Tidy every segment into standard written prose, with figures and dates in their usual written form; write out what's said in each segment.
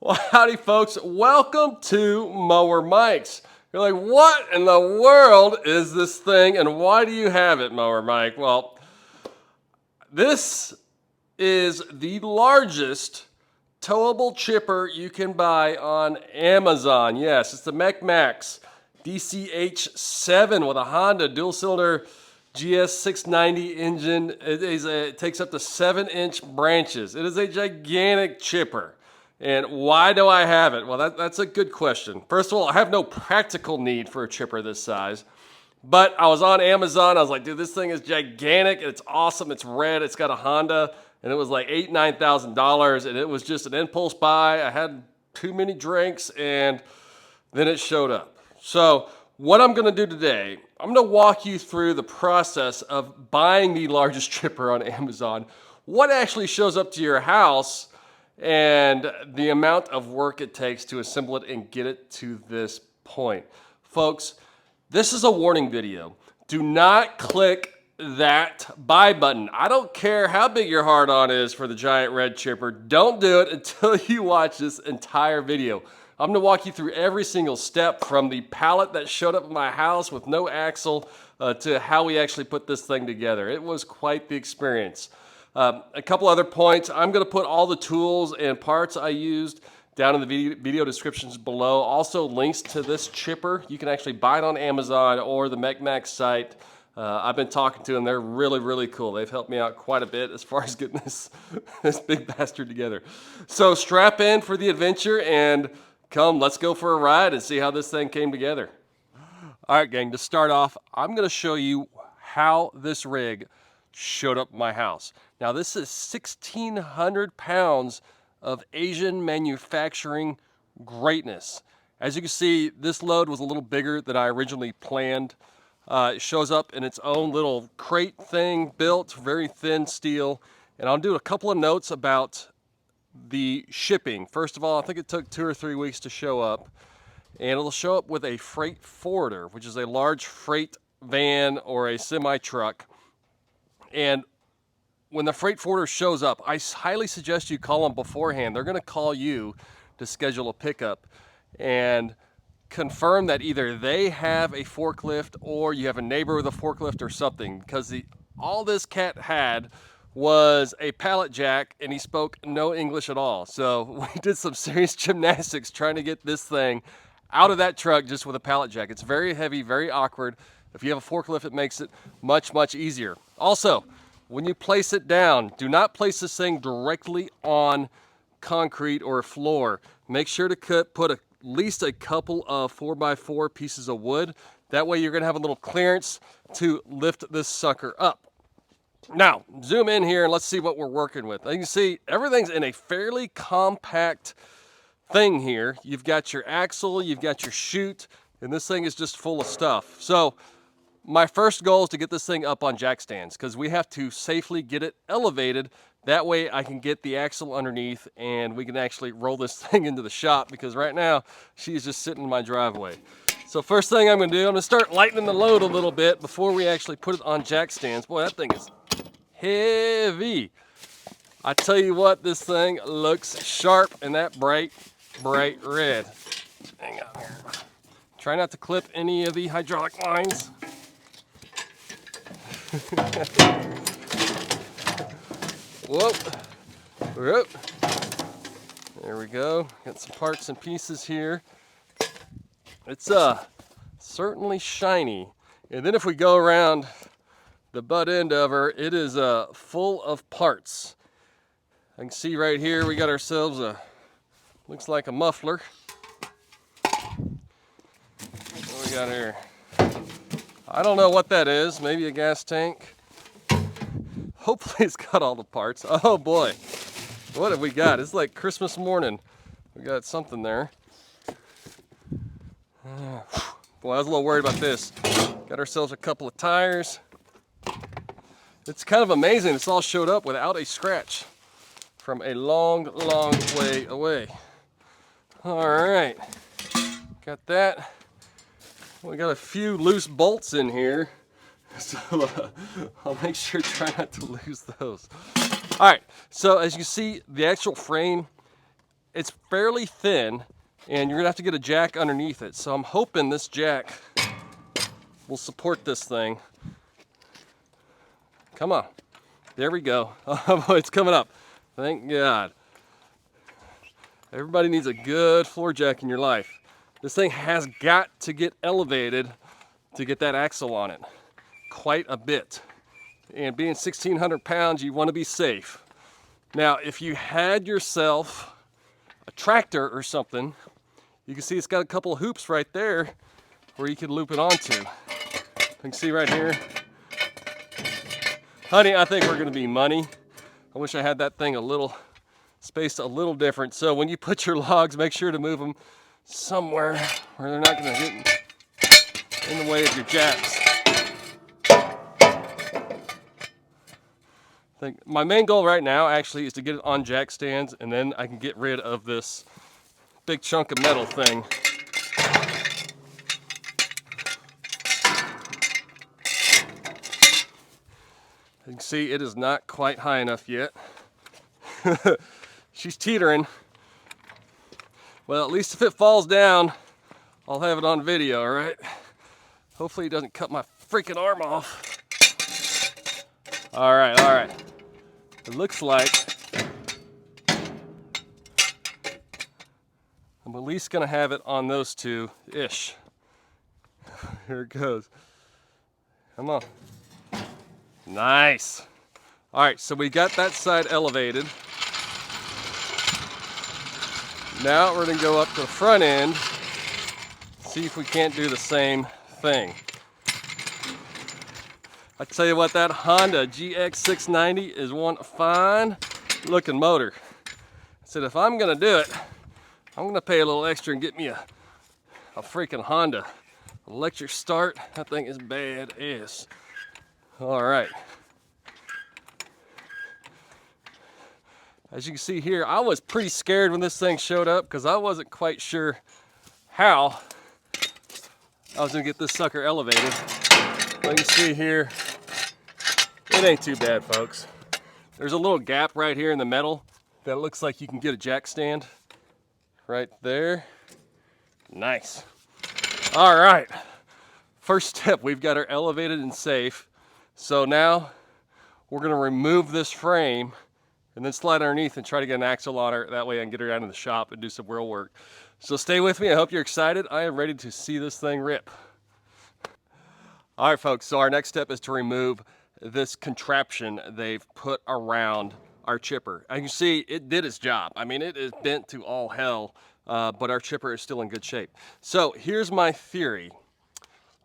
Well, howdy folks, welcome to Mower Mike's. You're like, what in the world is this thing and why do you have it, Mower Mike? Well, this is the largest towable chipper you can buy on Amazon. Yes, it's the Mechmaxx DCH7 with a Honda dual-cylinder GS690 engine. It takes up to 7-inch branches. It is a gigantic chipper. And why do I have it? Well, that's a good question. First of all, I have no practical need for a chipper this size. But I was on Amazon. I was like, dude, this thing is gigantic. It's awesome. It's red. It's got a Honda. And it was like $8,000, $9,000. And it was just an impulse buy. I had too many drinks. And then it showed up. So what I'm going to do today, I'm going to walk you through the process of buying the largest chipper on Amazon. What actually shows up to your house and the amount of work it takes to assemble it and get it to this point. Folks, this is a warning video. Do not click that buy button. I don't care how big your hard-on is for the giant red chipper. Don't do it until you watch this entire video. I'm going to walk you through every single step from the pallet that showed up in my house with no axle to how we actually put this thing together. It was quite the experience. A couple other points. I'm going to put all the tools and parts I used down in the video descriptions below. Also links to this chipper. You can actually buy it on Amazon or the Mechmaxx site. I've been talking to them. They're really, really cool. They've helped me out quite a bit as far as getting this big bastard together. So strap in for the adventure and come, let's go for a ride and see how this thing came together. All right, gang, to start off, I'm going to show you how this rig showed up at my house. Now this is 1,600 pounds of Asian manufacturing greatness. As you can see, this load was a little bigger than I originally planned. It shows up in its own little crate thing built, very thin steel. And I'll do a couple of notes about the shipping. First of all, I think it took 2 or 3 weeks to show up. And it'll show up with a freight forwarder, which is a large freight van or a semi-truck. And when the freight forwarder shows up, I highly suggest you call them beforehand. They're going to call you to schedule a pickup and confirm that either they have a forklift or you have a neighbor with a forklift or something, because all this cat had was a pallet jack and he spoke no English at all. So we did some serious gymnastics trying to get this thing out of that truck just with a pallet jack. It's very heavy, very awkward. If you have a forklift, it makes it much, much easier. Also, when you place it down, do not place this thing directly on concrete or floor. Make sure to put at least a couple of 4x4 pieces of wood. That way you're going to have a little clearance to lift this sucker up. Now, zoom in here and let's see what we're working with. You can see everything's in a fairly compact thing here. You've got your axle, you've got your chute, and this thing is just full of stuff. So my first goal is to get this thing up on jack stands because we have to safely get it elevated. That way I can get the axle underneath and we can actually roll this thing into the shop, because right now she's just sitting in my driveway. So first thing I'm going to do, I'm going to start lightening the load a little bit before we actually put it on jack stands. Boy, that thing is heavy. I tell you what, this thing looks sharp in that bright red. Hang on here. Try not to clip any of the hydraulic lines. Whoop. Whoop. There we go. Got some parts and pieces here. It's certainly shiny. And then if we go around the butt end of her, it is full of parts. I can see right here we got ourselves looks like a muffler. What we got here? I don't know what that is. Maybe a gas tank. Hopefully it's got all the parts. Oh boy. What have we got? It's like Christmas morning. We got something there. Boy, I was a little worried about this. Got ourselves a couple of tires. It's kind of amazing. It's all showed up without a scratch from a long, long way away. All right. Got that. We got a few loose bolts in here, so I'll make sure to try not to lose those. All right, so as you see, the actual frame it's fairly thin, and you're gonna have to get a jack underneath it. So I'm hoping this jack will support this thing. Come on, there we go. Oh, it's coming up, thank God. Everybody needs a good floor jack in your life. This thing has got to get elevated to get that axle on it, quite a bit. And being 1,600 pounds, you want to be safe. Now, if you had yourself a tractor or something, you can see it's got a couple of hoops right there where you could loop it onto. You can see right here. Honey, I think we're gonna be money. I wish I had that thing spaced a little different. So when you put your logs, make sure to move them somewhere where they're not gonna get in the way of your jacks. My main goal right now actually is to get it on jack stands, and then I can get rid of this big chunk of metal thing. You can see it is not quite high enough yet. She's teetering. Well, at least if it falls down, I'll have it on video, all right? Hopefully it doesn't cut my freaking arm off. All right, all right. It looks like I'm at least gonna have it on those two-ish. Here it goes. Come on. Nice. All right, so we got that side elevated. Now we're gonna go up to the front end, see if we can't do the same thing. I tell you what, that Honda GX690 is one fine looking motor. I said, if I'm gonna do it, I'm gonna pay a little extra and get me a freaking Honda. Electric start, that thing is badass. All right. As you can see here, I was pretty scared when this thing showed up because I wasn't quite sure how I was gonna get this sucker elevated. But you can see here, it ain't too bad, folks. There's a little gap right here in the metal that looks like you can get a jack stand right there. Nice. All right. First step, we've got her elevated and safe. So now we're gonna remove this frame and then slide underneath and try to get an axle on her. That way I can get her down to the shop and do some real work. So stay with me, I hope you're excited. I am ready to see this thing rip. All right, folks, so our next step is to remove this contraption they've put around our chipper. As you can see, it did its job. I mean, it is bent to all hell, but our chipper is still in good shape. So here's my theory.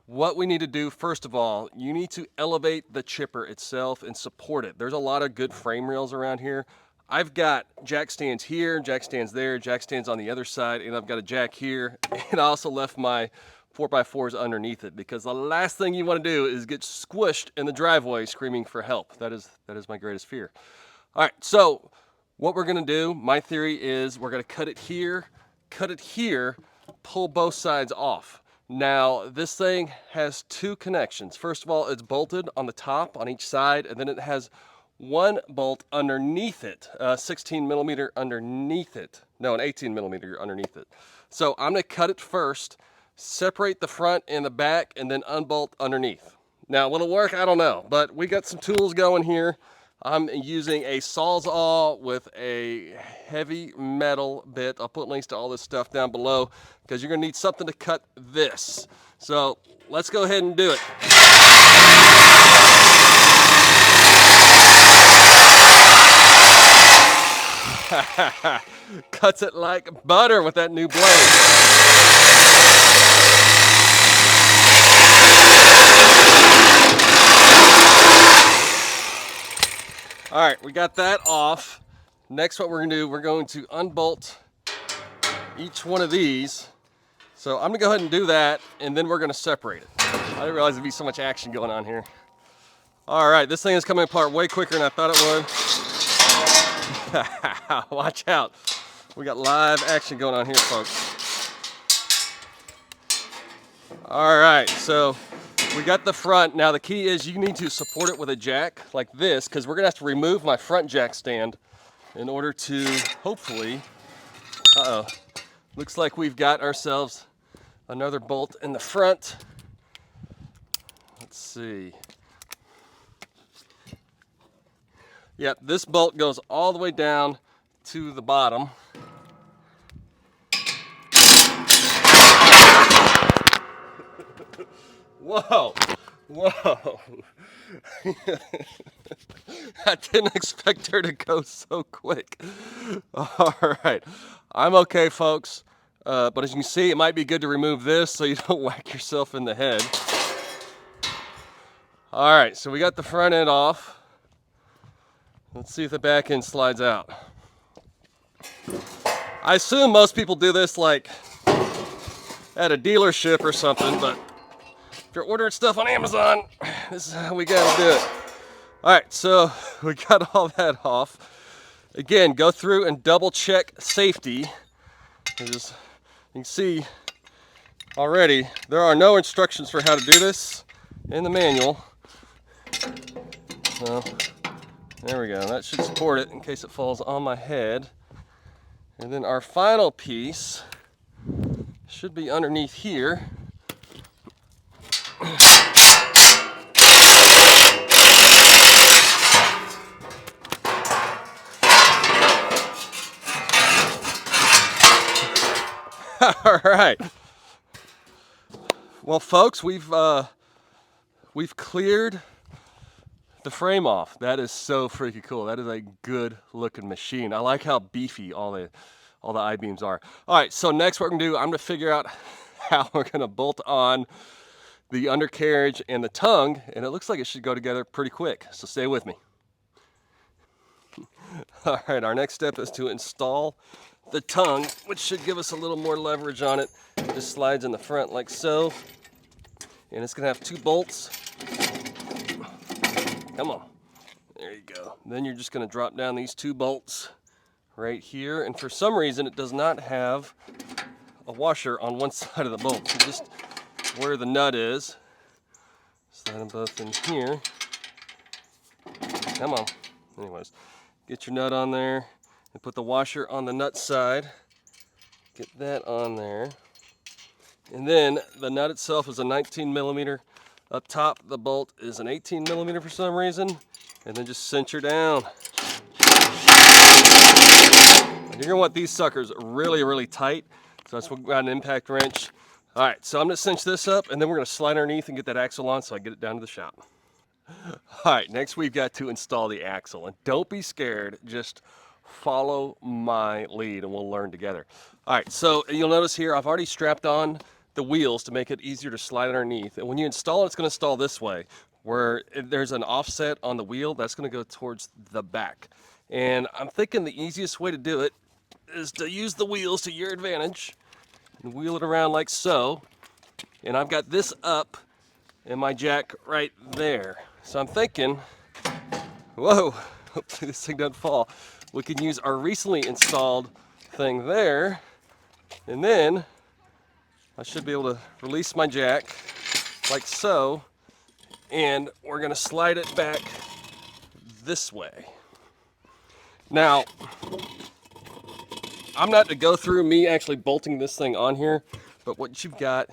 What we need to do, first of all, you need to elevate the chipper itself and support it. There's a lot of good frame rails around here. I've got jack stands here, jack stands there, jack stands on the other side, and I've got a jack here. And I also left my 4x4s underneath it because the last thing you want to do is get squished in the driveway screaming for help. That is my greatest fear. All right, so what we're gonna do, my theory is we're gonna cut it here, pull both sides off. Now, this thing has two connections. First of all, it's bolted on the top on each side, and then it has one bolt underneath it, 16 millimeter underneath it. No, an 18 millimeter underneath it. So I'm gonna cut it first, separate the front and the back, and then unbolt underneath. Now, will it work? I don't know, but we got some tools going here. I'm using a Sawzall with a heavy metal bit. I'll put links to all this stuff down below because you're gonna need something to cut this. So let's go ahead and do it. Cuts it like butter with that new blade. All right, we got that off. Next, what we're gonna do, we're going to unbolt each one of these. So I'm gonna go ahead and do that, and then we're gonna separate it. I didn't realize there'd be so much action going on here. All right, this thing is coming apart way quicker than I thought it would. Watch out. We got live action going on here, folks. All right, so we got the front. Now the key is you need to support it with a jack like this because we're gonna have to remove my front jack stand in order to hopefully Uh-oh. Looks like we've got ourselves another bolt in the front. Let's see. Yep, this bolt goes all the way down to the bottom. Whoa, whoa. I didn't expect her to go so quick. All right, I'm okay, folks. But as you can see, it might be good to remove this so you don't whack yourself in the head. All right, so we got the front end off. Let's see if the back end slides out. I assume most people do this like at a dealership or something, but if you're ordering stuff on Amazon, this is how we gotta do it. All right, so we got all that off. Again, go through and double check safety. As you can see already, there are no instructions for how to do this in the manual. So, there we go. That should support it in case it falls on my head. And then our final piece should be underneath here. All right. Well, folks, we've cleared the frame off. That is so freaking cool. That is a good looking machine. I like how beefy all the I-beams are. All right, so next what we're gonna do, I'm gonna figure out how we're gonna bolt on the undercarriage and the tongue, and it looks like it should go together pretty quick. So stay with me. All right, our next step is to install the tongue, which should give us a little more leverage on it. It just slides in the front like so. And it's gonna have 2 bolts. Come on, there you go. Then you're just gonna drop down these 2 bolts right here. And for some reason, it does not have a washer on one side of the bolt. So just where the nut is, slide them both in here. Come on. Anyways, get your nut on there and put the washer on the nut side. Get that on there. And then the nut itself is a 19 millimeter. Up top, the bolt is an 18 millimeter for some reason. And then just cinch her down. And you're gonna want these suckers really, really tight. So that's what we got, an impact wrench. All right, so I'm gonna cinch this up and then we're gonna slide underneath and get that axle on so I get it down to the shop. All right, next we've got to install the axle. And don't be scared, just follow my lead and we'll learn together. All right, so you'll notice here I've already strapped on the wheels to make it easier to slide underneath. And when you install it, it's gonna install this way, where there's an offset on the wheel, that's gonna go towards the back. And I'm thinking the easiest way to do it is to use the wheels to your advantage and wheel it around like so. And I've got this up and my jack right there. So I'm thinking, whoa, hopefully this thing doesn't fall. We can use our recently installed thing there, and then I should be able to release my jack like so, and we're gonna slide it back this way. Now, I'm not to go through me actually bolting this thing on here, but what you've got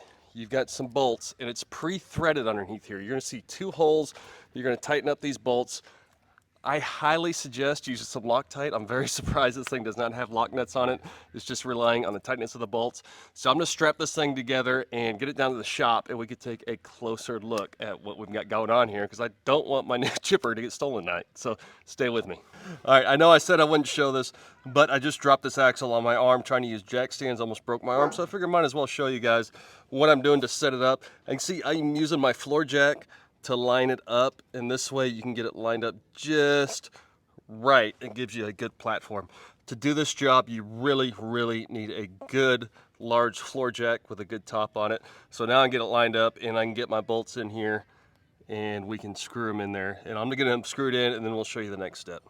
some bolts, and it's pre-threaded underneath here. You're gonna see 2 holes. You're gonna tighten up these bolts. I highly suggest using some Loctite. I'm very surprised this thing does not have lock nuts on it. It's just relying on the tightness of the bolts. So I'm gonna strap this thing together and get it down to the shop, and we could take a closer look at what we've got going on here, because I don't want my new chipper to get stolen tonight. So stay with me. All right, I know I said I wouldn't show this, but I just dropped this axle on my arm trying to use jack stands, almost broke my arm. So I figured I might as well show you guys what I'm doing to set it up. And you can see I'm using my floor jack to line it up, and this way you can get it lined up just right. It gives you a good platform. To do this job, you really, really need a good large floor jack with a good top on it. So now I can get it lined up and I can get my bolts in here and we can screw them in there. And I'm gonna get them screwed in and then we'll show you the next step.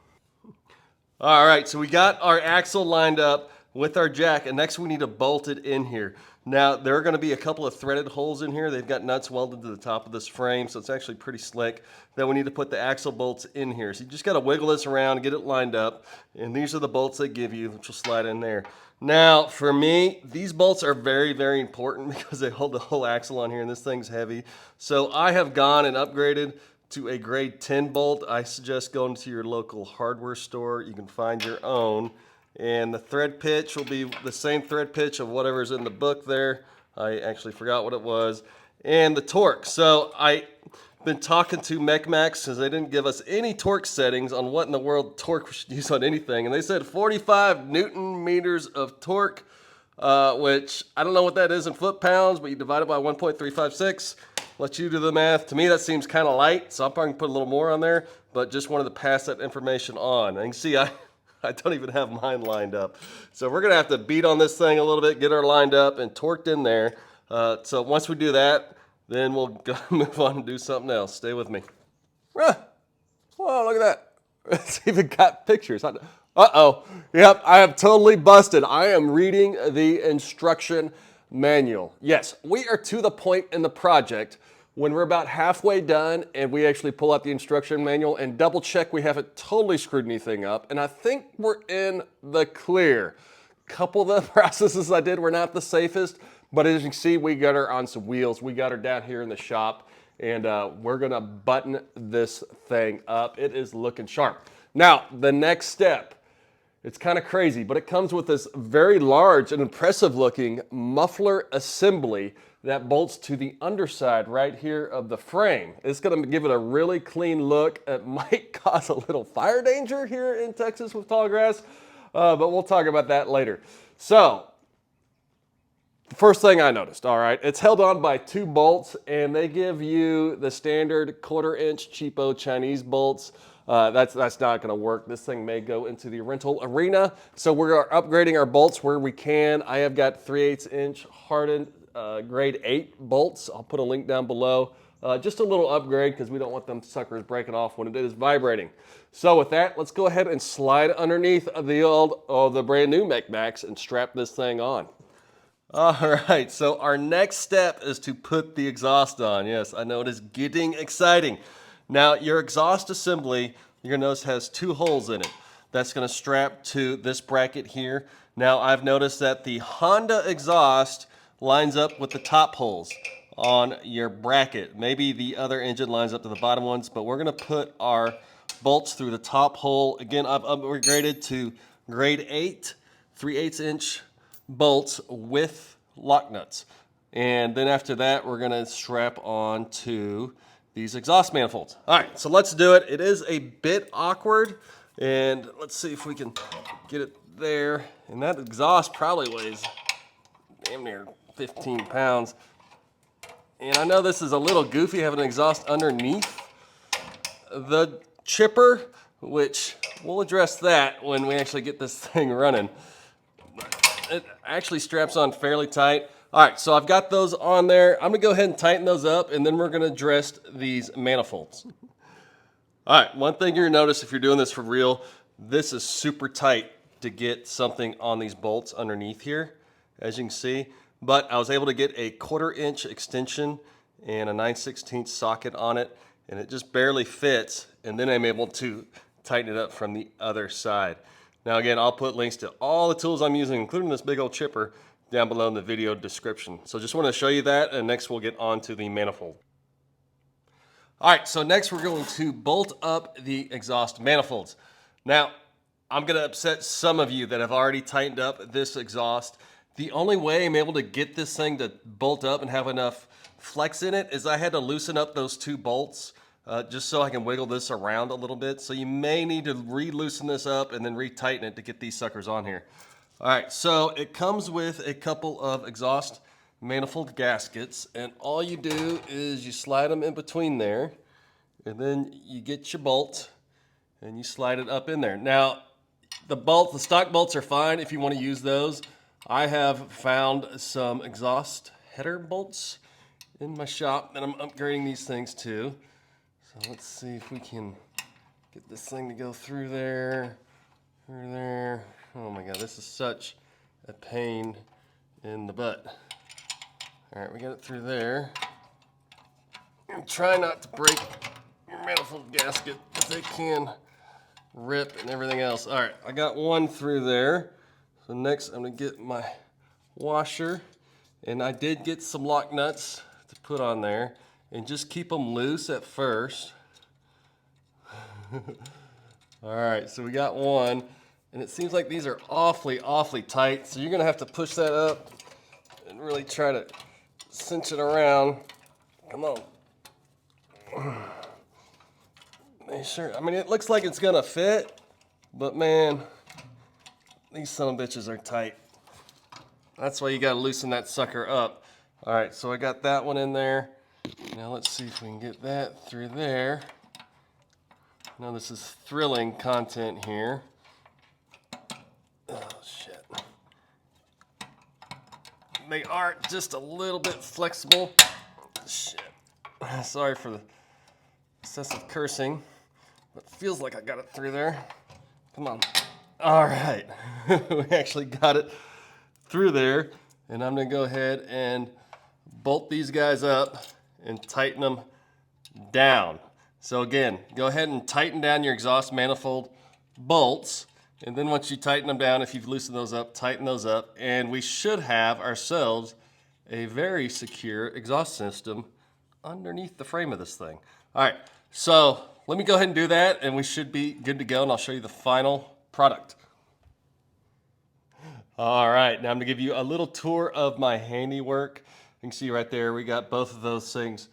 All right, so we got our axle lined up. with our jack, and next we need to bolt it in here. Now, there are going to be a couple of threaded holes in here. They've got nuts welded to the top of this frame, so it's actually pretty slick. Then we need to put the axle bolts in here. So you just got to wiggle this around, get it lined up, and these are the bolts they give you, which will slide in there. Now, for me, these bolts are very, very important because they hold the whole axle on here, and this thing's heavy. So I have gone and upgraded to a grade 10 bolt. I suggest going to your local hardware store. You can find your own. And the thread pitch will be the same thread pitch of whatever's in the book there. I actually forgot what it was. And the torque. So I've been talking to Mechmaxx because they didn't give us any torque settings on what in the world torque we should use on anything. And they said 45 Newton meters of torque, which I don't know what that is in foot-pounds, but you divide it by 1.356. Let you do the math. To me, that seems kind of light, so I'm probably going to put a little more on there, but just wanted to pass that information on. And you can see I don't even have mine lined up. So we're going to have to beat on this thing a little bit, get her lined up and torqued in there. So once we do that, then we'll go move on and do something else. Stay with me. Whoa, look at that. It's even got pictures. Uh-oh. Yep, I have totally busted. I am reading the instruction manual. Yes, we are to the point in the project when we're about halfway done and we actually pull out the instruction manual and double check we haven't totally screwed anything up, and I think we're in the clear. Couple of the processes I did were not the safest, but as you can see, we got her on some wheels. We got her down here in the shop, and we're gonna button this thing up. It is looking sharp. Now, the next step, it's kind of crazy, but it comes with this very large and impressive looking muffler assembly that bolts to the underside right here of the frame. It's gonna give it a really clean look. It might cause a little fire danger here in Texas with tall grass, but we'll talk about that later. So, the first thing I noticed, all right, it's held on by 2 bolts, and they give you the standard 1/4-inch cheapo Chinese bolts. That's not going to work. This thing may go into the rental arena. So we're upgrading our bolts where we can. I have got 3/8-inch hardened grade 8 bolts. I'll put a link down below. Just a little upgrade because we don't want them suckers breaking off when it is vibrating. So with that, let's go ahead and slide underneath the brand new Mechmaxx and strap this thing on. All right, so our next step is to put the exhaust on. Yes, I know it is getting exciting. Now, your exhaust assembly, you're gonna notice has 2 holes in it. That's gonna strap to this bracket here. Now, I've noticed that the Honda exhaust lines up with the top holes on your bracket. Maybe the other engine lines up to the bottom ones, but we're gonna put our bolts through the top hole. Again, I've upgraded to grade 8, 3/8-inch bolts with lock nuts. And then after that, we're gonna strap on to these exhaust manifolds. All right, so let's do it. It is a bit awkward, and let's see if we can get it there. And that exhaust probably weighs damn near 15 pounds. And I know this is a little goofy having an exhaust underneath the chipper, which we'll address that when we actually get this thing running. It actually straps on fairly tight. All right, so I've got those on there. I'm gonna go ahead and tighten those up, and then we're gonna address these manifolds. All right, one thing you're gonna notice if you're doing this for real, this is super tight to get something on these bolts underneath here, as you can see. But I was able to get a 1/4-inch extension and a 9/16 socket on it, and it just barely fits, and then I'm able to tighten it up from the other side. Now again, I'll put links to all the tools I'm using, including this big old chipper, down below in the video description. So just want to show you that, and next we'll get on to the manifold. All right, so next we're going to bolt up the exhaust manifolds. Now, I'm going to upset some of you that have already tightened up this exhaust. The only way I'm able to get this thing to bolt up and have enough flex in it is I had to loosen up those 2 bolts just so I can wiggle this around a little bit. So you may need to re-loosen this up and then re-tighten it to get these suckers on here. All right, so it comes with a couple of exhaust manifold gaskets, and all you do is you slide them in between there, and then you get your bolt and you slide it up in there. Now, the stock bolts are fine if you want to use those. I have found some exhaust header bolts in my shop that I'm upgrading these things to. So let's see if we can get this thing to go through there. Oh my God, this is such a pain in the butt. All right, we got it through there. And try not to break your manifold gasket if they can rip and everything else. All right, I got one through there. So next I'm gonna get my washer, and I did get some lock nuts to put on there, and just keep them loose at first. All right, so we got one, and it seems like these are awfully tight, so you're gonna have to push that up and really try to cinch it around. Come on. Make sure, I mean, it looks like it's gonna fit, but man, these son of bitches are tight. That's why you gotta loosen that sucker up. All right, so I got that one in there. Now let's see if we can get that through there. Now this is thrilling content here. Oh shit. They are just a little bit flexible. Shit. Sorry for the excessive cursing, but it feels like I got it through there. Come on. All right. We actually got it through there, and I'm gonna go ahead and bolt these guys up and tighten them down. So again, go ahead and tighten down your exhaust manifold bolts, and then once you tighten them down, if you've loosened those up, tighten those up, and we should have ourselves a very secure exhaust system underneath the frame of this thing. All right, so let me go ahead and do that, and we should be good to go, and I'll show you the final product. All right, now I'm gonna give you a little tour of my handiwork. You can see right there, we got both of those things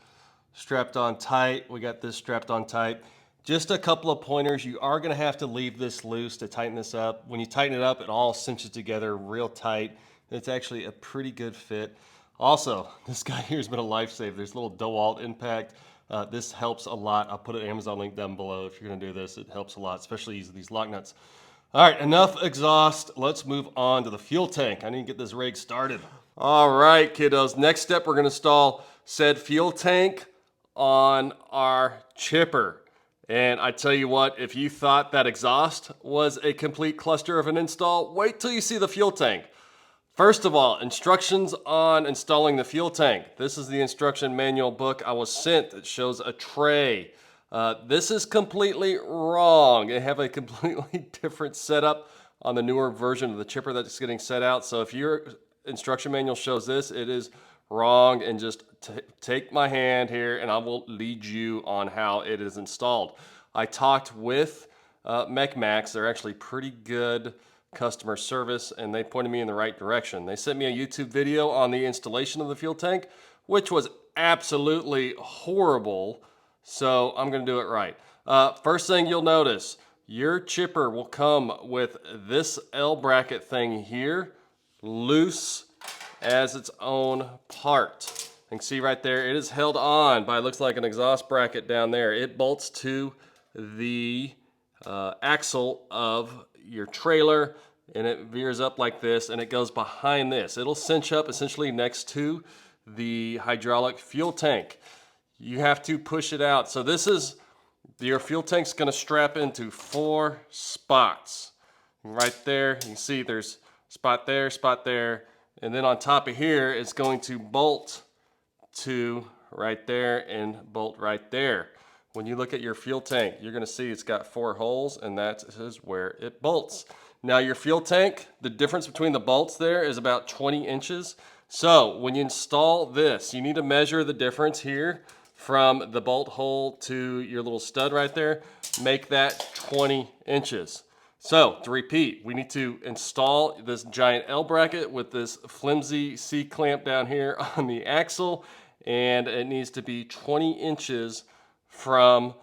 strapped on tight. We got this strapped on tight. Just a couple of pointers. You are gonna have to leave this loose to tighten this up. When you tighten it up, it all cinches together real tight. It's actually a pretty good fit. Also, this guy here has been a lifesaver. There's a little DeWalt impact. This helps a lot. I'll put an Amazon link down below if you're gonna do this. It helps a lot, especially using these lock nuts. All right, enough exhaust. Let's move on to the fuel tank. I need to get this rig started. All right, kiddos. Next step, we're gonna install said fuel tank on our chipper. And I tell you what, if you thought that exhaust was a complete cluster of an install, wait till you see the fuel tank. First of all, instructions on installing the fuel tank. This is the instruction manual book I was sent. It shows a tray. This is completely wrong. They have a completely different setup on the newer version of the chipper that's getting set out. So if your instruction manual shows this, it is wrong, and just take my hand here and I will lead you on how it is installed. I talked with Mechmaxx. They're actually pretty good customer service, and they pointed me in the right direction. They sent me a YouTube video on the installation of the fuel tank, which was absolutely horrible. So I'm gonna do it right. First thing you'll notice, your chipper will come with this L bracket thing here, loose as its own part. You can see right there, it is held on by, looks like an exhaust bracket down there. It bolts to the axle of your trailer, and it veers up like this, and it goes behind this. It'll cinch up essentially next to the hydraulic fuel tank. You have to push it out. So this is, your fuel tank's gonna strap into 4 spots. Right there, you can see there's spot there, and then on top of here, it's going to bolt to right there and bolt right there. When you look at your fuel tank, you're gonna see it's got 4 holes, and that is where it bolts. Now your fuel tank, the difference between the bolts there is about 20 inches. So when you install this, you need to measure the difference here from the bolt hole to your little stud right there. Make that 20 inches. So to repeat, we need to install this giant L bracket with this flimsy C-clamp down here on the axle, and it needs to be 20 inches from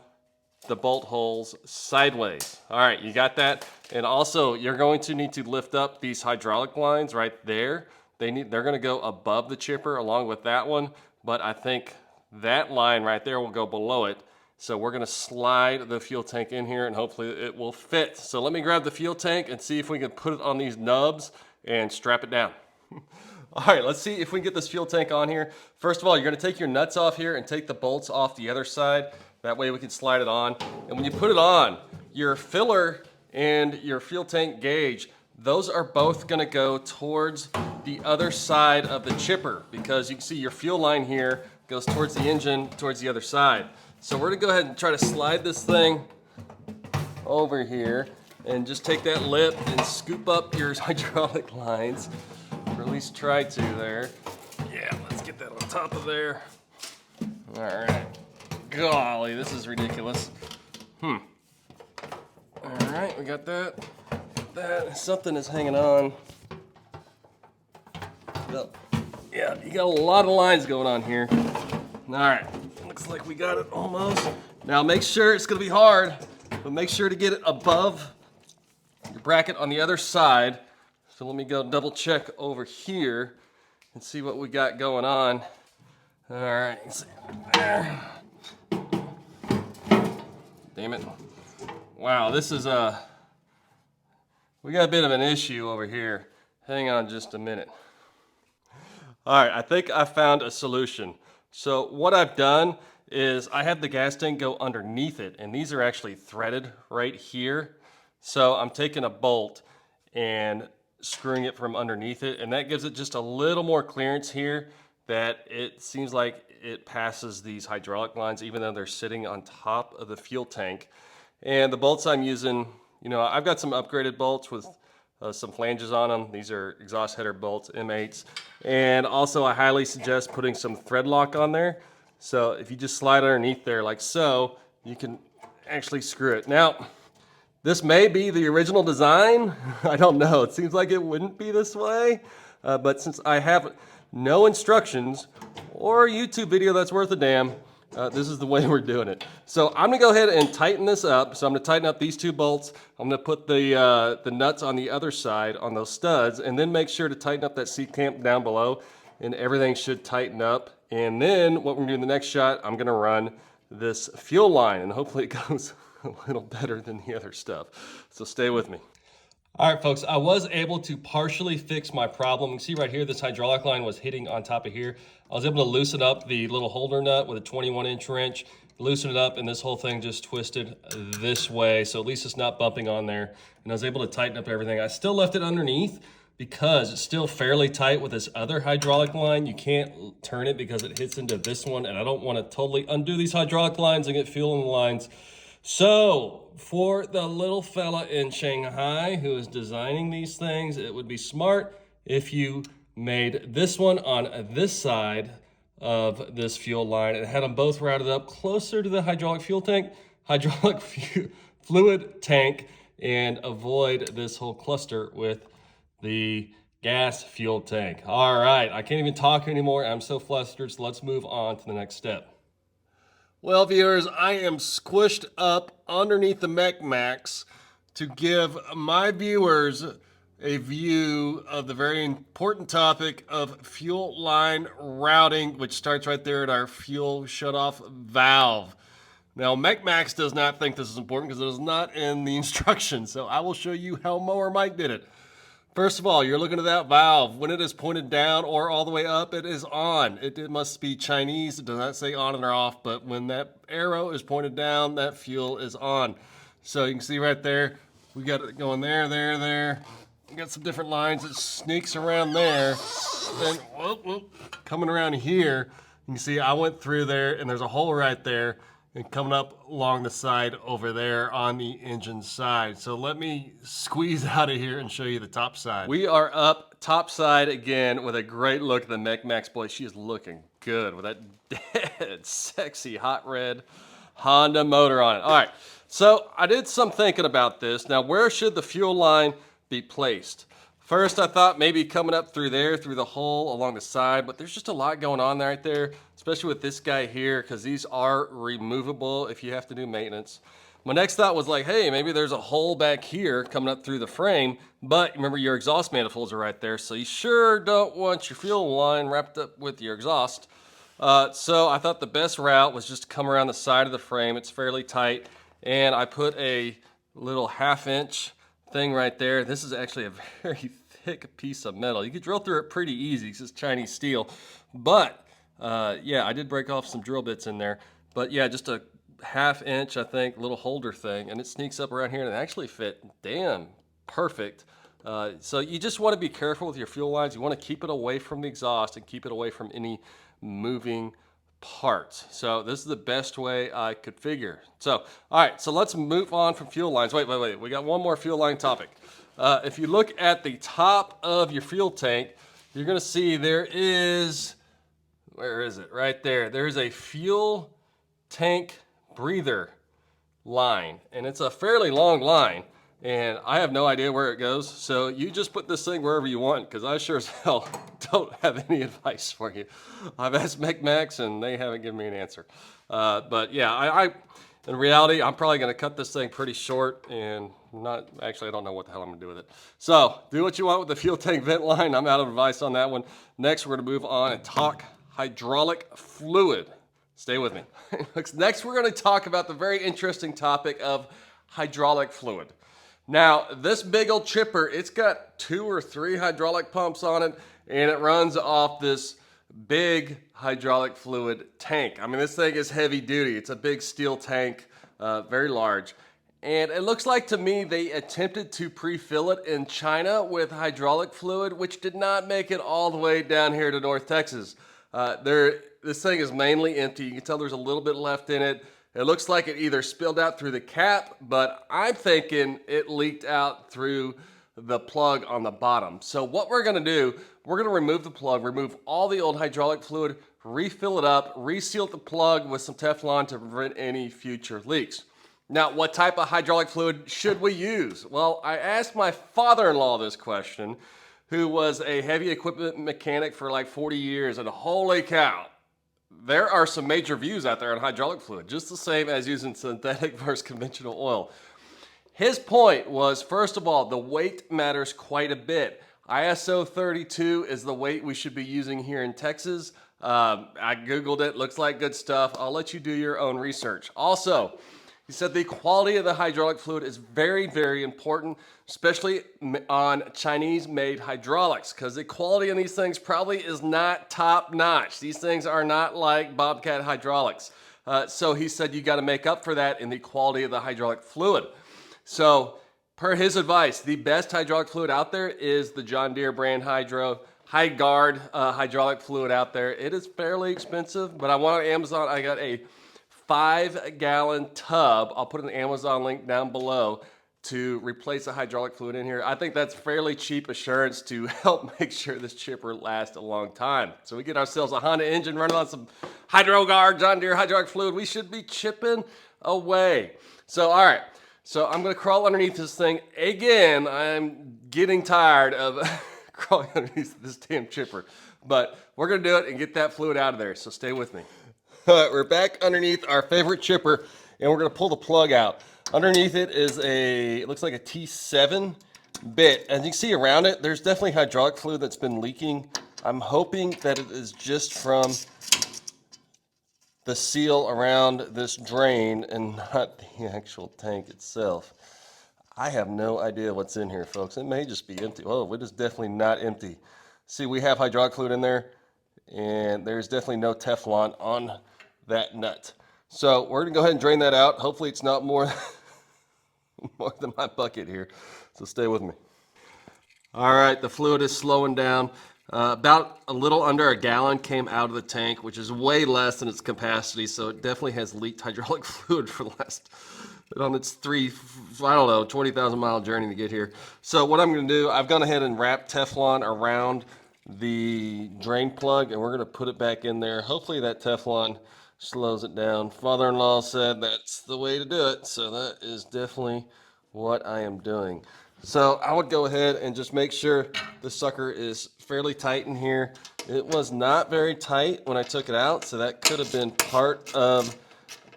the bolt holes sideways. All right, you got that? And also, you're going to need to lift up these hydraulic lines right there. They're gonna go above the chipper along with that one, but I think that line right there will go below it. So we're gonna slide the fuel tank in here, and hopefully it will fit. So let me grab the fuel tank and see if we can put it on these nubs and strap it down. All right, let's see if we can get this fuel tank on here. First of all, you're gonna take your nuts off here and take the bolts off the other side. That way we can slide it on. And when you put it on, your filler and your fuel tank gauge, those are both gonna go towards the other side of the chipper, because you can see your fuel line here goes towards the engine, towards the other side. So we're gonna go ahead and try to slide this thing over here and just take that lip and scoop up your hydraulic lines, or at least try to there. Yeah, let's get that on top of there. All right, golly, this is ridiculous. All right, we got that. Something is hanging on. Yeah, you got a lot of lines going on here. All right, looks like we got it almost. Now make sure, it's gonna be hard, but make sure to get it above your bracket on the other side. So let me go double check over here and see what we got going on. All right, let's see. There. Damn it. Wow, this is we got a bit of an issue over here. Hang on just a minute. All right, I think I found a solution. So what I've done is I had the gas tank go underneath it, and these are actually threaded right here. So I'm taking a bolt and screwing it from underneath it, and that gives it just a little more clearance here, that it seems like it passes these hydraulic lines even though they're sitting on top of the fuel tank. And the bolts I'm using, you know, I've got some upgraded bolts with some flanges on them. These are exhaust header bolts, M8s. And also I highly suggest putting some thread lock on there. So if you just slide underneath there like so, you can actually screw it. Now, this may be the original design. I don't know, it seems like it wouldn't be this way. But since I have no instructions or a YouTube video that's worth a damn, this is the way we're doing it. So I'm gonna go ahead and tighten this up. So I'm gonna tighten up these two bolts. I'm gonna put the nuts on the other side on those studs, and then make sure to tighten up that C-clamp down below, and everything should tighten up. And then what we're gonna do in the next shot, I'm gonna run this fuel line, and hopefully it goes a little better than the other stuff. So stay with me. All right, folks, I was able to partially fix my problem. You can see right here, this hydraulic line was hitting on top of here. I was able to loosen up the little holder nut with a 21-inch wrench, loosen it up, and this whole thing just twisted this way. So at least it's not bumping on there. And I was able to tighten up everything. I still left it underneath because it's still fairly tight with this other hydraulic line. You can't turn it because it hits into this one, and I don't want to totally undo these hydraulic lines and get fuel in the lines. So for the little fella in Shanghai who is designing these things, it would be smart if you made this one on this side of this fuel line and had them both routed up closer to the hydraulic fuel tank, fluid tank, and avoid this whole cluster with the gas fuel tank. All right, I can't even talk anymore. I'm so flustered, so let's move on to the next step. Well, viewers, I am squished up underneath the Mechmaxx to give my viewers a view of the very important topic of fuel line routing, which starts right there at our fuel shutoff valve. Now, Mechmaxx does not think this is important because it is not in the instructions, so I will show you how Mower Mike did it. First of all, you're looking at that valve. When it is pointed down or all the way up, it is on. It must be Chinese. It does not say on or off, but when that arrow is pointed down, that fuel is on. So you can see right there, we got it going there, there. We got some different lines. It sneaks around there. Then, coming around here, you can see I went through there, and there's a hole right there, and coming up along the side over there on the engine side. So let me squeeze out of here and show you the top side. We are up top side again with a great look at the Mechmaxx. Boy, she is looking good with that dead, sexy, hot red Honda motor on it. All right, so I did some thinking about this. Now, where should the fuel line be placed? First, I thought maybe coming up through there, through the hole along the side, but there's just a lot going on right there, especially with this guy here, because these are removable if you have to do maintenance. My next thought was like, hey, maybe there's a hole back here coming up through the frame, but remember your exhaust manifolds are right there, so you sure don't want your fuel line wrapped up with your exhaust. So I thought the best route was just to come around the side of the frame. It's fairly tight, and I put a little 1/2 inch thing right there. This is actually a very thick piece of metal. You could drill through it pretty easy because it's Chinese steel. But yeah, I did break off some drill bits in there. But yeah, just a 1/2 inch, I think, little holder thing, and it sneaks up around here and it actually fit damn perfect So you just want to be careful with your fuel lines. You want to keep it away from the exhaust and keep it away from any moving parts. So this is the best way I could figure. So, all right, so let's move on from fuel lines. Wait. We got one more fuel line topic. If you look at the top of your fuel tank, you're going to see there is, where is it? Right there. There's a fuel tank breather line, and it's a fairly long line, and I have no idea where it goes. So you just put this thing wherever you want, because I sure as hell don't have any advice for you. I've asked Mechmaxx and they haven't given me an answer. But yeah, I in reality, I'm probably going to cut this thing pretty short, and not actually, I don't know what the hell I'm going to do with it. So do what you want with the fuel tank vent line. I'm out of advice on that one. Next, we're going to move on and talk hydraulic fluid. Stay with me. Next, we're going to talk about the very interesting topic of hydraulic fluid. Now, this big old chipper, it's got 2 or 3 hydraulic pumps on it, and it runs off this big hydraulic fluid tank. I mean, this thing is heavy duty. It's a big steel tank, very large. And it looks like to me they attempted to pre-fill it in China with hydraulic fluid, which did not make it all the way down here to North Texas. This thing is mainly empty. You can tell there's a little bit left in it. It looks like it either spilled out through the cap, but I'm thinking it leaked out through the plug on the bottom. So what we're gonna do, we're gonna remove the plug, remove all the old hydraulic fluid, refill it up, reseal the plug with some Teflon to prevent any future leaks. Now, what type of hydraulic fluid should we use? Well, I asked my father-in-law this question, who was a heavy equipment mechanic for like 40 years, and holy cow, there are some major views out there on hydraulic fluid, just the same as using synthetic versus conventional oil. His point was, first of all, the weight matters quite a bit. ISO 32 is the weight we should be using here in Texas. I Googled it, looks like good stuff. I'll let you do your own research. Also, he said the quality of the hydraulic fluid is very, very important, especially on Chinese-made hydraulics, because the quality in these things probably is not top-notch. These things are not like Bobcat hydraulics. So he said you got to make up for that in the quality of the hydraulic fluid. So per his advice, the best hydraulic fluid out there is the John Deere brand High Guard hydraulic fluid out there. It is fairly expensive, but I went on Amazon. I got a 5-gallon tub. I'll put an Amazon link down below to replace the hydraulic fluid in here. I think that's fairly cheap assurance to help make sure this chipper lasts a long time. So we get ourselves a Honda engine running on some HydroGuard John Deere hydraulic fluid. We should be chipping away. So, all right. So I'm going to crawl underneath this thing. Again, I'm getting tired of crawling underneath this damn chipper. But we're going to do it and get that fluid out of there. So stay with me. We're back underneath our favorite chipper, and we're going to pull the plug out. Underneath it is it looks like a T7 bit. As you can see around it, there's definitely hydraulic fluid that's been leaking. I'm hoping that it is just from the seal around this drain and not the actual tank itself. I have no idea what's in here, folks. It may just be empty. Oh, it is definitely not empty. See, we have hydraulic fluid in there, and there's definitely no Teflon on that nut. So we're gonna go ahead and drain that out. Hopefully it's not more than my bucket here. So stay with me. All right, the fluid is slowing down. About a little under a gallon came out of the tank, which is way less than its capacity. So it definitely has leaked hydraulic fluid for the last, on its 20,000 mile journey to get here. So what I'm gonna do, I've gone ahead and wrapped Teflon around the drain plug, and we're gonna put it back in there. Hopefully that Teflon slows it down. Father-in-law said that's the way to do it, so that is definitely what I am doing. So I would go ahead and just make sure the sucker is fairly tight in here. It was not very tight when I took it out, so that could have been part of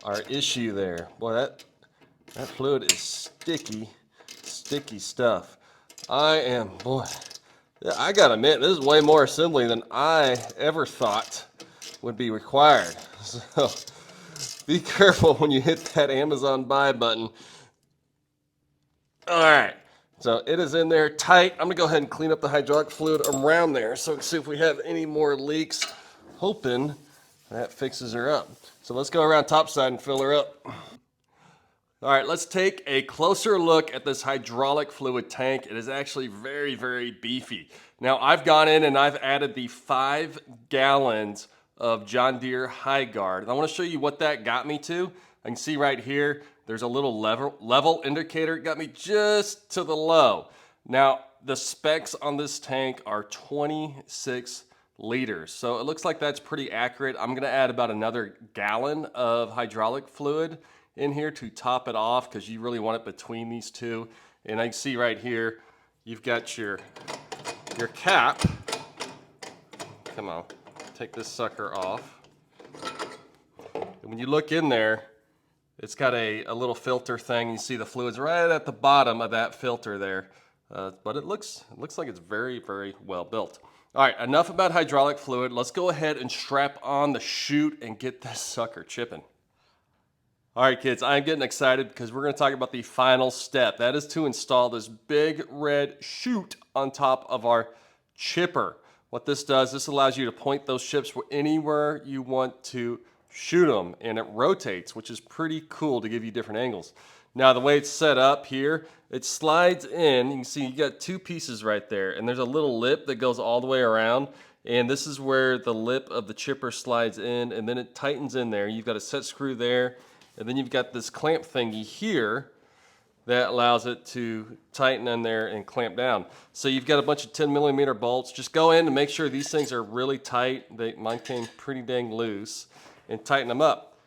our issue there. Boy, that fluid is sticky stuff. Boy, I gotta admit, this is way more assembly than I ever thought would be required. So be careful when you hit that Amazon buy button. All right, so it is in there tight. I'm gonna go ahead and clean up the hydraulic fluid around there so we can see if we have any more leaks, hoping that fixes her up. So let's go around topside and fill her up. All right, let's take a closer look at this hydraulic fluid tank. It is actually very, very beefy. Now, I've gone in and I've added the 5 gallons of John Deere High Guard. And I want to show you what that got me to. I can see right here, there's a little level indicator. It got me just to the low. Now, the specs on this tank are 26 liters. So it looks like that's pretty accurate. I'm gonna add about another gallon of hydraulic fluid in here to top it off because you really want it between these two. And I can see right here, you've got your cap. Come on, take this sucker off. And when you look in there, it's got a little filter thing. You see the fluids right at the bottom of that filter there. But it looks like it's very, very well built. All right, enough about hydraulic fluid. Let's go ahead and strap on the chute and get this sucker chipping. All right, kids, I'm getting excited because we're going to talk about the final step. That is to install this big red chute on top of our chipper. What this does, this allows you to point those chips anywhere you want to shoot them, and it rotates, which is pretty cool to give you different angles. Now, the way it's set up here, it slides in. You can see you got 2 pieces right there, and there's a little lip that goes all the way around, and this is where the lip of the chipper slides in, and then it tightens in there. You've got a set screw there, and then you've got this clamp thingy here that allows it to tighten in there and clamp down. So you've got a bunch of 10mm bolts. Just go in and make sure these things are really tight. Mine came pretty dang loose, and tighten them up.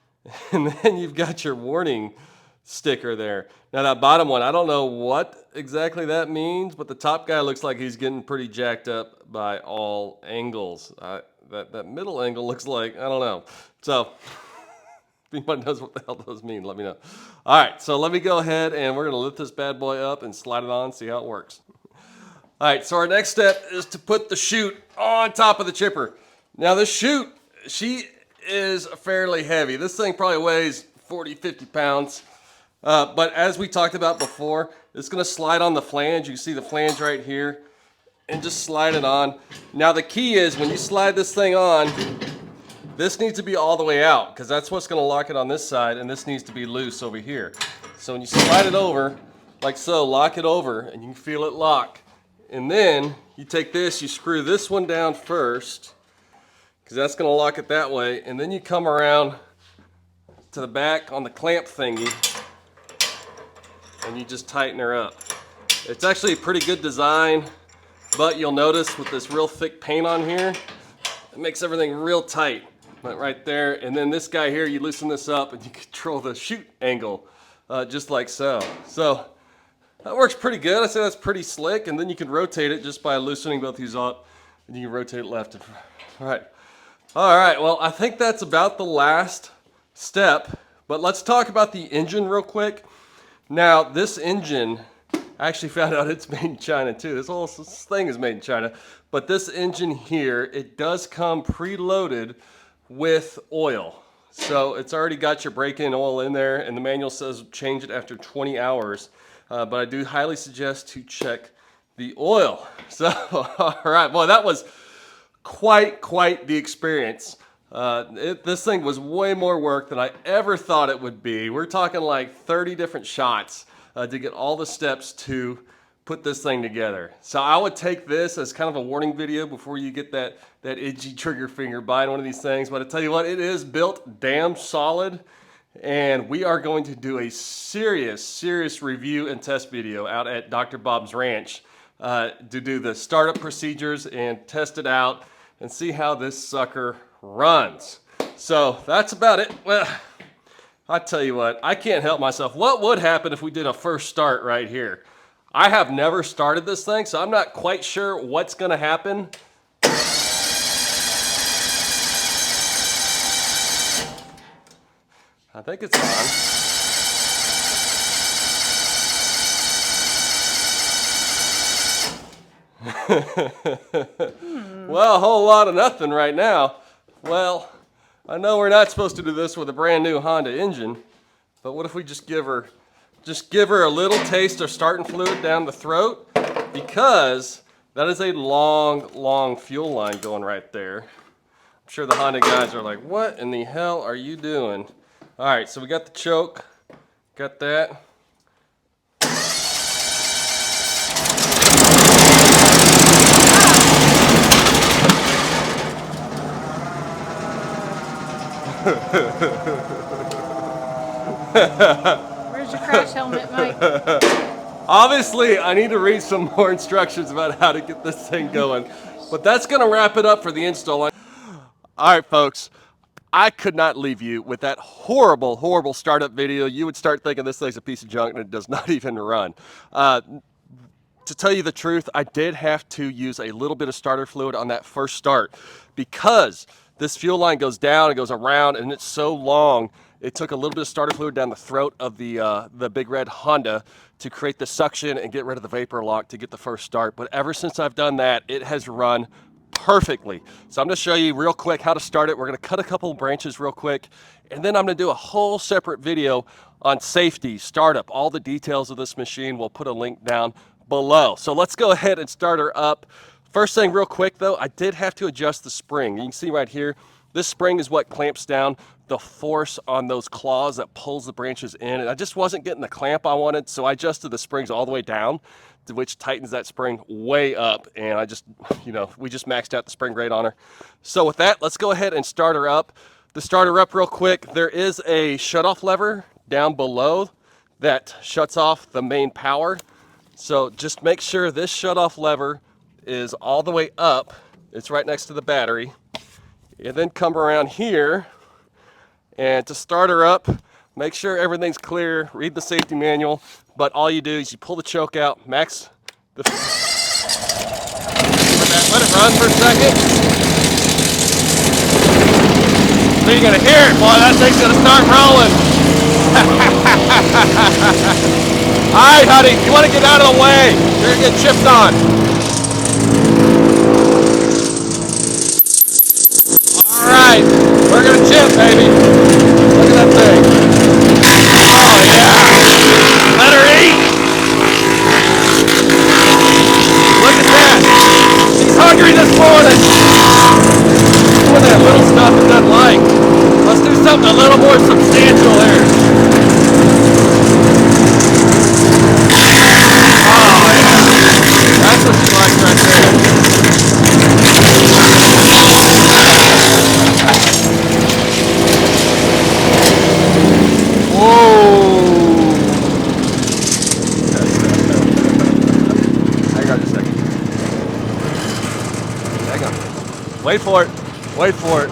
And then you've got your warning sticker there. Now that bottom one, I don't know what exactly that means, but the top guy looks like he's getting pretty jacked up by all angles. That middle angle looks like, I don't know. So if anybody knows what the hell those mean, let me know. All right, so let me go ahead and we're gonna lift this bad boy up and slide it on, see how it works. All right, so our next step is to put the chute on top of the chipper. Now the chute, she is fairly heavy. This thing probably weighs 40, 50 pounds. But as we talked about before, it's gonna slide on the flange. You can see the flange right here, and just slide it on. Now the key is when you slide this thing on, this needs to be all the way out because that's what's gonna lock it on this side, and this needs to be loose over here. So when you slide it over, like so, lock it over, and you can feel it lock. And then you take this, you screw this one down first, because that's gonna lock it that way, and then you come around to the back on the clamp thingy, and you just tighten her up. It's actually a pretty good design, but you'll notice with this real thick paint on here, it makes everything real tight. Right there, and then this guy here, you loosen this up and you control the chute angle, just like so. So that works pretty good. I say that's pretty slick, and then you can rotate it just by loosening both these up, and you can rotate it left and right. All right, well, I think that's about the last step, but let's talk about the engine real quick. Now, this engine, I actually found out it's made in China too. This whole thing is made in China, but this engine here, it does come preloaded with oil. So it's already got your break-in oil in there, and the manual says change it after 20 hours. But I do highly suggest to check the oil. So, all right, boy, that was quite the experience. This thing was way more work than I ever thought it would be. We're talking like 30 different shots to get all the steps to put this thing together. So I would take this as kind of a warning video before you get that itchy trigger finger buying one of these things. But I tell you what, it is built damn solid, and we are going to do a serious review and test video out at Dr. Bob's Ranch to do the startup procedures and test it out and see how this sucker runs. So that's about it. Well, I tell you what, I can't help myself. What would happen if we did a first start right here? I have never started this thing, so I'm not quite sure what's gonna happen. I think it's on. Well, a whole lot of nothing right now. Well, I know we're not supposed to do this with a brand new Honda engine, but what if we just give her a little taste of starting fluid down the throat, because that is a long fuel line going right there. I'm sure the Honda guys are like, what in the hell are you doing? All right, so we got the choke Got that. Where's your crash helmet, Mike? Obviously, I need to read some more instructions about how to get this thing going. But that's going to wrap it up for the install. All right, folks. I could not leave you with that horrible, horrible startup video. You would start thinking this thing's a piece of junk and it does not even run. To tell you the truth, I did have to use a little bit of starter fluid on that first start because this fuel line goes down, it goes around, and it's so long. It took a little bit of starter fluid down the throat of the big red Honda to create the suction and get rid of the vapor lock to get the first start. But ever since I've done that, it has run perfectly. So I'm going to show you real quick how to start it. We're going to cut a couple of branches real quick, and then I'm going to do a whole separate video on safety, startup, all the details of this machine. We'll put a link down below. So let's go ahead and start her up. First thing real quick though, I did have to adjust the spring. You can see right here, this spring is what clamps down the force on those claws that pulls the branches in. And I just wasn't getting the clamp I wanted, so I adjusted the springs all the way down, which tightens that spring way up. And I just, we just maxed out the spring rate on her. So with that, let's go ahead and start her up. To start her up real quick, there is a shutoff lever down below that shuts off the main power. So just make sure this shutoff lever is all the way up. It's right next to the battery. And then come around here, and to start her up, make sure everything's clear, read the safety manual, but all you do is you pull the choke out, max the... Let it run for a second. So you're gonna hear it, boy, that thing's gonna start rolling. All right, honey, you want to get out of the way. You're going to get chipped on. All right, we're going to chip, baby. Look at that thing. Oh, yeah. Let her eat. Look at that. She's hungry this morning. Doing that little stuff it doesn't like. Let's do something a little more substantial here. That's what she likes right there. Whoa! Hang on a second. Hang on. Wait for it. Wait for it.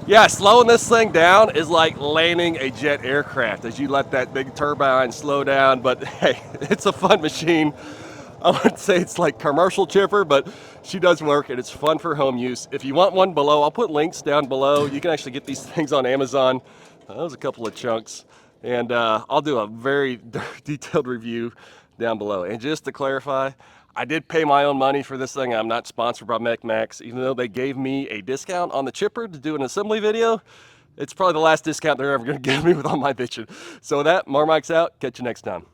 Yeah, slowing this thing down is like landing a jet aircraft as you let that big turbine slow down. But hey, it's a fun machine. I wouldn't say it's like commercial chipper, but she does work and it's fun for home use. If you want one below, I'll put links down below. You can actually get these things on Amazon. That was a couple of chunks. And I'll do a very detailed review down below. And just to clarify, I did pay my own money for this thing. I'm not sponsored by Mechmaxx, even though they gave me a discount on the chipper to do an assembly video. It's probably the last discount they're ever gonna give me with all my bitching. So with that, Mower Mike's out. Catch you next time.